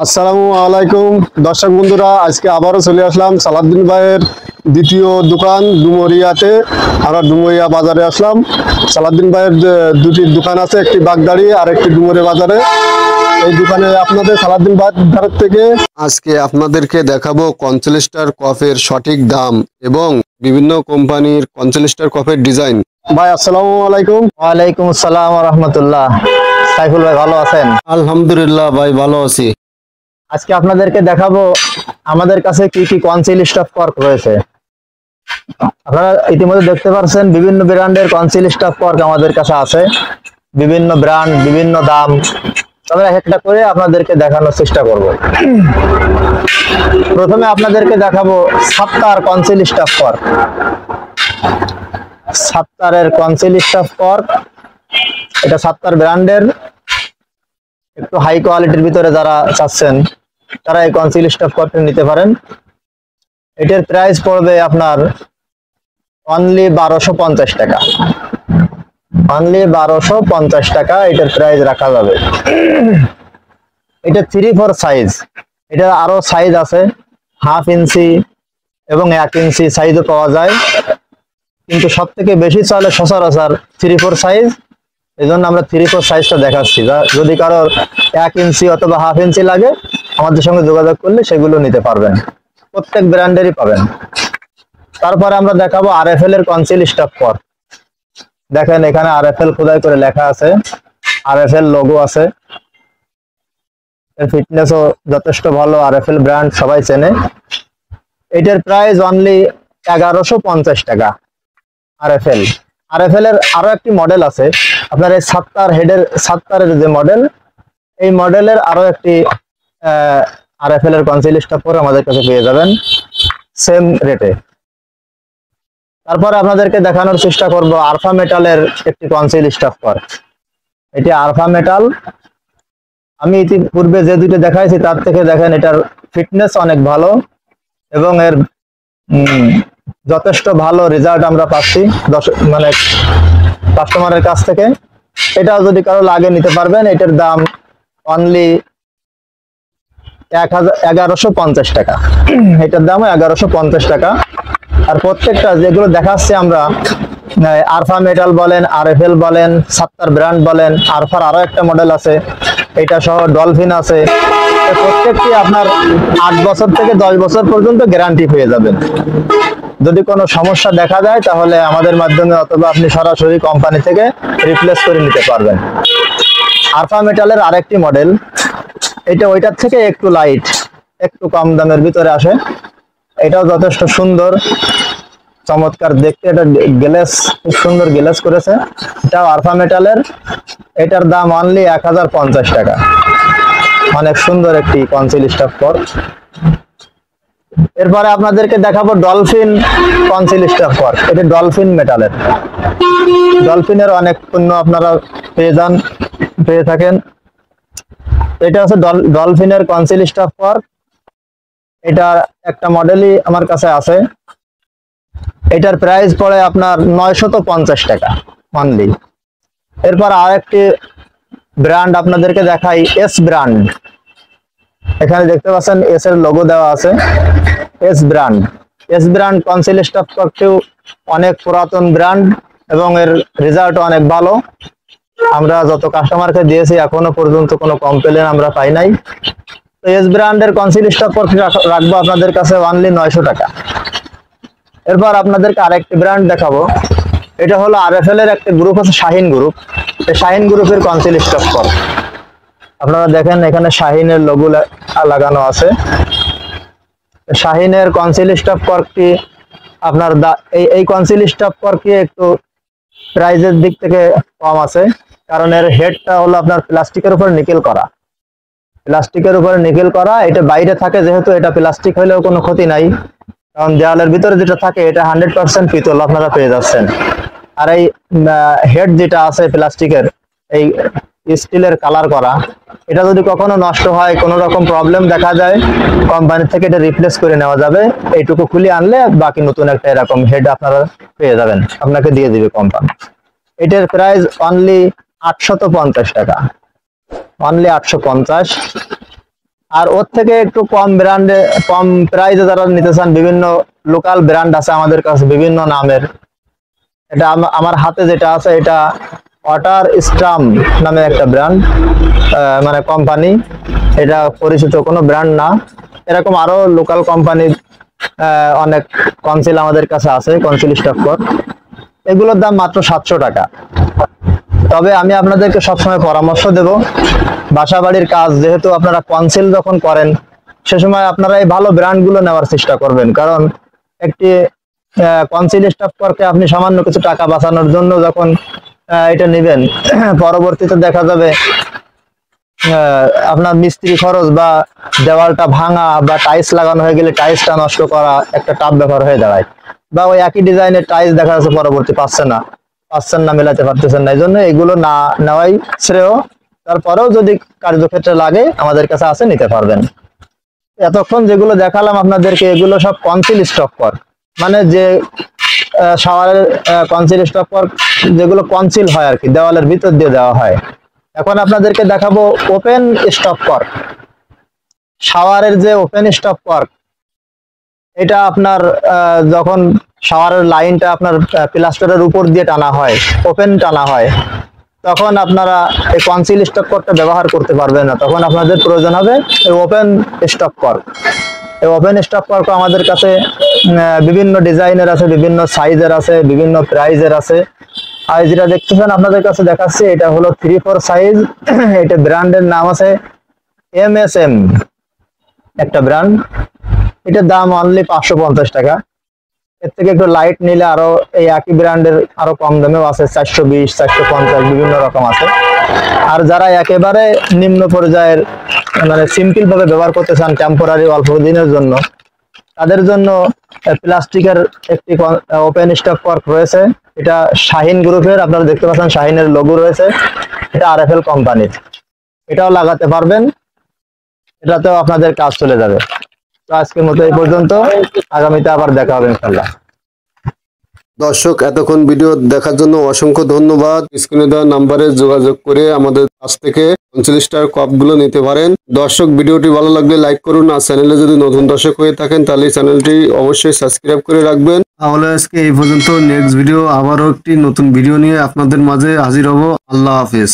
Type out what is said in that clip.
আসসালামু আলাইকুম দর্শক বন্ধুরা, আজকে আবারও চলে আসলাম সালাউদ্দিন ভাইয়ের দ্বিতীয় দোকান ডুমুরিয়াতে। আমরা ডুমুরিয়া বাজারে আসলাম। সালাউদ্দিন ভাইয়ের দুটি দোকান আছে, একটি বাগদাড়ি আর একটি ডুমুরিয়া বাজারে। এই দোকানে আপনাদের সালাউদ্দিন ভাইয়ের থেকে আজকে আপনাদেরকে দেখাবো কনসেলেস্টার কফের সঠিক দাম এবং বিভিন্ন কোম্পানির কনসেলেস্টার কফের ডিজাইন। ভাই আসসালামু আলাইকুম। ওয়ালাইকুম আসসালাম ওয়া রাহমাতুল্লাহ। সাইফুল ভাই ভালো আছেন? আলহামদুলিল্লাহ ভাই, ভালো আছি। আজকে আপনাদেরকে দেখাবো আমাদের কাছে কি কি কনসিল স্টাফ কর্ক রয়েছে। আপনারা ইতিমধ্যে দেখতে পাচ্ছেন বিভিন্ন ব্র্যান্ডের কনসিল স্টাফ কর্ক আমাদের কাছে আছে, বিভিন্ন ব্র্যান্ড, বিভিন্ন দাম। তবে এক একটা করে আপনাদেরকে দেখানোর চেষ্টা করব। প্রথমে আপনাদেরকে দেখাবো সাত্তার কনসিল স্টাফ কর্ক। সাত্তারের কনসিল স্টাফ কর্ক, এটা সাত্তার ব্র্যান্ডের। একটু হাই কোয়ালিটির ভিতরে যারা চাচ্ছেন তারা এই কনসিল স্টাফ কর্কটা নিতে পারেন। এটার প্রাইস পড়বে আপনার অনলি 1250 টাকা। অনলি 1250 টাকা এটার প্রাইস রাখা যাবে। এটা 3/4 সাইজ। এটা আরো সাইজ আছে, 1/2 ইঞ্চি এবং 1 ইঞ্চি সাইজও পাওয়া যায়, কিন্তু সব থেকে বেশি চলে সচরাচর 3/4 সাইজ। এই জন্য আমরা 3/4 সাইজটা দেখাচ্ছি। যদি কারোর 1 ইঞ্চি অথবা 1/2 ইঞ্চি লাগে আমাদের সঙ্গে যোগাযোগ করলে সেগুলো নিতে পারবেন, প্রত্যেক ব্র্যান্ডেরই পাবেন। তারপরে আমরা দেখাবো আরএফএল এর কনসিল স্টাফ কর্ক। দেখেন এখানে আরএফএল খোদাই করে লেখা আছে, আরএফএল লোগো আছে। এর ফিটনেসও যথেষ্ট ভালো, আরএফএল ব্র্যান্ড সবাই চেনে। এটার প্রাইস অনলি 1150 টাকা। আরএফএল আরএফএল এর আরো একটি মডেল আছে আপনার, এই সাত্তারের যে মডেল, এই মডেলের আরো একটি আরএফএল এর কনসিল স্টাফ কর্ক আমাদের কাছে পেয়ে যাবেন সেম রেটে। তারপরে আপনাদেরকে দেখানোর চেষ্টা করব আরফা মেটালের একটি কনসিল স্টাফ কর্ক। এটি আরফা মেটাল। আমি ইতিপূর্বে যে দুটো দেখাইছি তার থেকে দেখেন এটার ফিটনেস অনেক ভালো এবং এর যথেষ্ট ভালো রেজাল্ট আমরা পাচ্ছি মানে কাস্টমারের কাছ থেকে। এটাও যদি কারো লাগে নিতে পারবেন। এটার দাম অনলি 1150 টাকা। এটার দাম 1150 টাকা। আর প্রত্যেকটা যেগুলো দেখাচ্ছি আমরা, আরফা মেটাল বলেন, আরএফএল বলেন, সাত্তার ব্র্যান্ড বলেন, আরফার আরো একটা মডেল আছে, এটা সহ ডলফিন আছে। প্রত্যেকটি আপনার 8 বছর থেকে 10 বছর পর্যন্ত গ্যারান্টি পেয়ে যাবেন। যদি কোনো সমস্যা দেখা যায় তাহলে আমাদের মাধ্যমে অথবা আপনি সরাসরি কোম্পানি থেকে রিপ্লেস করে নিতে পারবেন। আরফা মেটালের আরেকটি মডেল, এটা ওইটার থেকে একটু লাইট, একটু কম দামের ভিতরে আসে। এটাও যথেষ্ট সুন্দর, চমৎকার দেখতে। এটা গ্লেস, খুব সুন্দর গ্লেস করেছে। এটাও আরফা মেটালের। এটার দাম অনলি 1050 টাকা। অনেক সুন্দর একটি কনসিল স্টাফ কর্ক। এরপরে আপনাদেরকে দেখাবো ডলফিন কনসিল স্টাফ কর্ক। এটা ডলফিন মেটালের। ডলফিনের অনেক পণ্য আপনারা পেয়ে থাকেন। এটা হচ্ছে ডলফিনের কনসিল স্টাফ কর্ক। এটা একটা মডেলই আমার কাছে আছে। এটার প্রাইস পড়ে আপনার 950 টাকা অনলি। এরপর আরেকটি ব্র্যান্ড আপনাদেরকে দেখাই, এস ব্র্যান্ড। এখানে দেখতে পাচ্ছেন এস এর লোগো দেওয়া আছে, S brand. S brand conceal stuff কর্কটিও অনেক পুরাতন ব্র্যান্ড এবং এর রেজাল্ট অনেক ভালো। আমরা যত কাস্টমারকে দিয়েছি এখনো পর্যন্ত কোনো কমপ্লেন আমরা পাই নাই। তো এস ব্র্যান্ডের কনসিল স্টাফ কর্ক রাখবো আপনাদের কাছে অনলি 900 টাকা। এরপর আপনাদেরকে আরেকটি ব্র্যান্ড দেখাবো। এটা হলো আরএফএল এর একটা গ্রুপ আছে, শাহিন গ্রুপ। এই শাহিন গ্রুপের কনসিল স্টাফ কর্ক। আপনারা দেখেন এখানে শাহিনের লোগো লাগানো আছে। শাহিনের কনসিল স্টাফ কর্কটি আপনার এই কনসিল স্টাফ কর্কটি একটু প্রাইজের দিক থেকে কম আছে, কারণ এর হেডটা হলো আপনার প্লাস্টিকের উপর নিকেল করা। প্লাস্টিকের উপরে নিকেল করা, এটা বাইরে থাকে যেহেতু এটা প্লাস্টিক হলেও কোনো ক্ষতি নাই, কারণ দেওয়ালের ভিতরে যেটা থাকে এটা 100% পিতল আপনারা পেয়ে যাচ্ছেন। আর এই হেড যেটা আছে প্লাস্টিকের, এই স্টিলের কালার করা, এটা যদি কখনো নষ্ট হয়, কোনো রকম প্রবলেম দেখা যায়, কোম্পানি থেকে এটা রিপ্লেস করে নেওয়া যাবে। এইটুকু খুলে আনলে বাকি নতুন একটা এরকম হেড আপনারা পেয়ে যাবেন, আপনাকে দিয়ে দিবে কোম্পানি। এটার প্রাইস অনলি 850 টাকা। অনলি 850। আর ওর থেকে একটু কম ব্র্যান্ডে, কম প্রাইসে যারা নিতে চান, বিভিন্ন লোকাল ব্র্যান্ড আছে আমাদের কাছে বিভিন্ন নামের। এটা আমার হাতে যেটা আছে এটা ওয়াটার স্ট্রাম নামে একটা ব্র্যান্ড, মানে কোম্পানি। এটা পরিচিত কোনো ব্র্যান্ড না। এরকম আরো লোকাল কোম্পানির অনেক কনসিল আমাদের কাছে আছে, কনসিল স্টপকর। এগুলোর দাম মাত্র 700 টাকা। তবে আমি আপনাদেরকে সবসময় পরামর্শ দেব, বাসা বাড়ির কাজ যেহেতু আপনারা কনসিল যখন করেন, সে সময় আপনারা এই ভালো ব্র্যান্ডগুলো নেওয়ার চেষ্টা করবেন। কারণ একটি কনসিল স্টপকরকে আপনি সামান্য কিছু টাকা বাঁচানোর জন্য যখন এটা নেবেন, পরবর্তীতে দেখা যাবে আপনার মিস্ত্রি খরচ বা দেওয়ালটা ভাঙা বা টাইলস লাগানো হয়ে গেলে টাইলসটা নষ্ট করা একটা টাফ ব্যাপার হয়ে দাঁড়ায়। বা ওই একই ডিজাইনের টাইলস দেখা যাচ্ছে পরবর্তী পাচ্ছেন না, মেলাতে পারতেছেন না। এই জন্য এগুলো না নেওয়াই শ্রেয়। তারপরেও যদি কার্যক্ষেত্রে লাগে আমাদের কাছে আছে, নিতে পারবেন। এতক্ষণ যেগুলো দেখালাম আপনাদেরকে, এগুলো সব কনসিল স্টপকর, মানে যে শাওয়ারের কনসিল স্টপকর যেগুলো কনসিল হয় আর কি, দেওয়ালের ভিতর দিয়ে দেওয়া হয়। এখন আপনাদেরকে দেখাবো ওপেন স্টপকর। শাওয়ারের যে ওপেন স্টপকর, এটা আপনার যখন শাওয়ারের লাইনটা আপনার প্লাস্টারের উপর দিয়ে টানা হয়, ওপেন টানা হয়, তখন আপনারা এই কনসিল স্টপকরটা ব্যবহার করতে পারবেন না। তখন আপনাদের প্রয়োজন হবে এই ওপেন স্টপকর। এই ওপেন স্টপকর আমাদের কাছে বিভিন্ন ডিজাইনের আছে, বিভিন্ন সাইজের আছে, বিভিন্ন প্রাইজের আছে। আর যেটা দেখতেছেন আপনাদের কাছে দেখাচ্ছি, এটা হলো 3-4 সাইজ। এটা ব্র্যান্ডের নাম আছে MSM, একটা ব্র্যান্ড। এটার দাম অনলি 550 টাকা। এর থেকে একটু লাইট নিলে আরো এই একই ব্র্যান্ডের আরো কম দামেও আছে, 420, 450 বিভিন্ন রকম আছে। আর যারা একেবারে নিম্ন পর্যায়ের, মানে সিম্পল ভাবে ব্যবহার করতে চান টেম্পোরারি অল্প দিনের জন্য, তাদের জন্য প্লাস্টিকের একটি ওপেন স্টপকর রয়েছে। এটা শাহিন গ্রুপের, আপনারা দেখতে পাচ্ছেন শাহিনের লোগো রয়েছে। এটা RFL কোম্পানির, এটাও লাগাতে পারবেন, এটাতেও আপনাদের কাজ চলে যাবে। তো আজকের মতো এই পর্যন্ত, আগামীতে আবার দেখা হবে ইনশাআল্লাহ। দর্শক, এতক্ষণ ভিডিও দেখার জন্য অসংখ্য ধন্যবাদ। স্ক্রিনে দেওয়া নাম্বারে যোগাযোগ করে আমাদের কাছ থেকে 39 স্টার কাপগুলো নিতে পারেন। দর্শক, ভিডিওটি ভালো লাগলে লাইক করুন, আর চ্যানেলে যদি নতুন দর্শক হয়ে থাকেন তাহলে চ্যানেলটি অবশ্যই সাবস্ক্রাইব করে রাখবেন। তাহলে আজকে এই পর্যন্ত। নেক্সট ভিডিও আবারও একটি নতুন ভিডিও নিয়ে আপনাদের মাঝে হাজির হব। আল্লাহ হাফেজ।